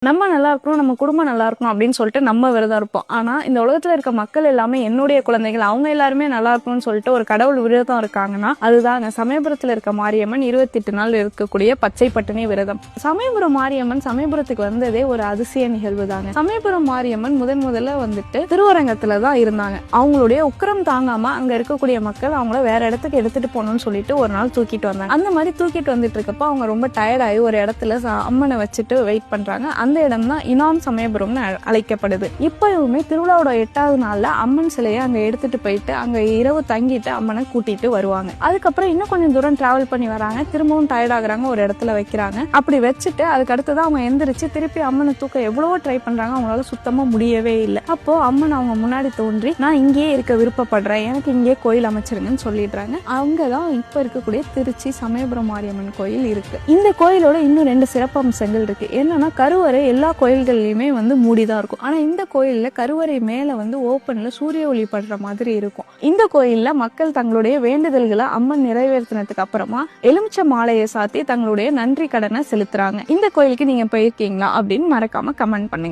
நம்ம நல்லா இருக்கணும், நம்ம குடும்பம் நல்லா இருக்கணும் அப்படின்னு சொல்லிட்டு நம்ம விரதம் இருப்போம். ஆனா இந்த உலகத்துல இருக்க மக்கள் எல்லாமே என்னுடைய குழந்தைகள், அவங்க எல்லாருமே நல்லா இருக்கணும்னு சொல்லிட்டு ஒரு கடவுள் விரதம் இருக்காங்கன்னா அதுதான் சமயபுரத்துல இருக்க மாரியம்மன் 28 நாள் இருக்கக்கூடிய பச்சை பட்டினி விரதம். சமயபுரம் மாரியம்மன் சமயபுரத்துக்கு வந்ததே ஒரு அதிசய நிகழ்வு தாங்க. சமயபுரம் மாரியம்மன் முதல்ல வந்துட்டு திருவரங்கத்துலதான் இருந்தாங்க. அவங்களுடைய உக்கிரம் தாங்காம அங்க இருக்கக்கூடிய மக்கள் அவங்கள வேற இடத்துக்கு எடுத்துட்டு போகணும்னு சொல்லிட்டு ஒரு நாள் தூக்கிட்டு வந்தாங்க. அந்த மாதிரி தூக்கிட்டு வந்துட்டு இருக்கப்போ அவங்க ரொம்ப டயர்டாகி ஒரு இடத்துல அம்மனை வச்சுட்டு வெயிட் பண்றாங்க. அந்த இடம் தான் இனாம் சமயபுரம்னு அழைக்கப்படுது. இப்பவுமே திருவிழாவோட 8வது நாள்ல அம்மன் சிலையை அங்க எடுத்துட்டு போயிட்டு அங்க இரவு தங்கிட்டு அம்மனை கூட்டிட்டு வருவாங்க. அதுக்கப்புறம் இன்னும் கொஞ்சம் தூரம் டிராவல் பண்ணி வராங்க. திரும்பவும் டயர்ட் ஆகுறாங்க, ஒரு இடத்துல வைக்கிறாங்க. அப்படி வச்சுட்டு அதுக்கு அடுத்துதான் அவங்க எந்திரிச்சு திருப்பி அம்மனை தூக்க எவ்வளவோ ட்ரை பண்றாங்க, அவங்களால சுத்தமா முடியவே இல்லை. அப்போ அம்மன் அவங்க முன்னாடி தோன்றி நான் இங்கேயே இருக்க விருப்பப்படுறேன், எனக்கு இங்கே கோயில் அமைச்சிருங்கன்னு சொல்லிடுறாங்க. அங்கதான் இப்ப இருக்கக்கூடிய திருச்சி சமயபுரம் மாரியம்மன் கோயில் இருக்கு. இந்த கோயிலோட இன்னும் 2 சிறப்பம்சங்கள் இருக்கு. என்னன்னா கருவறை எல்லா கோயில்கள்லயுமே மூடிதான் இருக்கும். ஆனா இந்த கோயில்ல கருவறை மேல ஓப்பன்ல சூரிய ஒளி படுற மாதிரி இருக்கும். இந்த கோயில்ல மக்கள் தங்களுடைய வேண்டுதல்களை அம்மன் நிறைவேற்றினதுக்கு அப்புறமா எலுமிச்சை மாலையை சாத்தி தங்களுடைய நன்றி கடனை செலுத்துறாங்க. இந்த கோயிலுக்கு நீங்க போயிருக்கீங்களா அப்படின்னு மறக்காம கமெண்ட் பண்ணுங்க.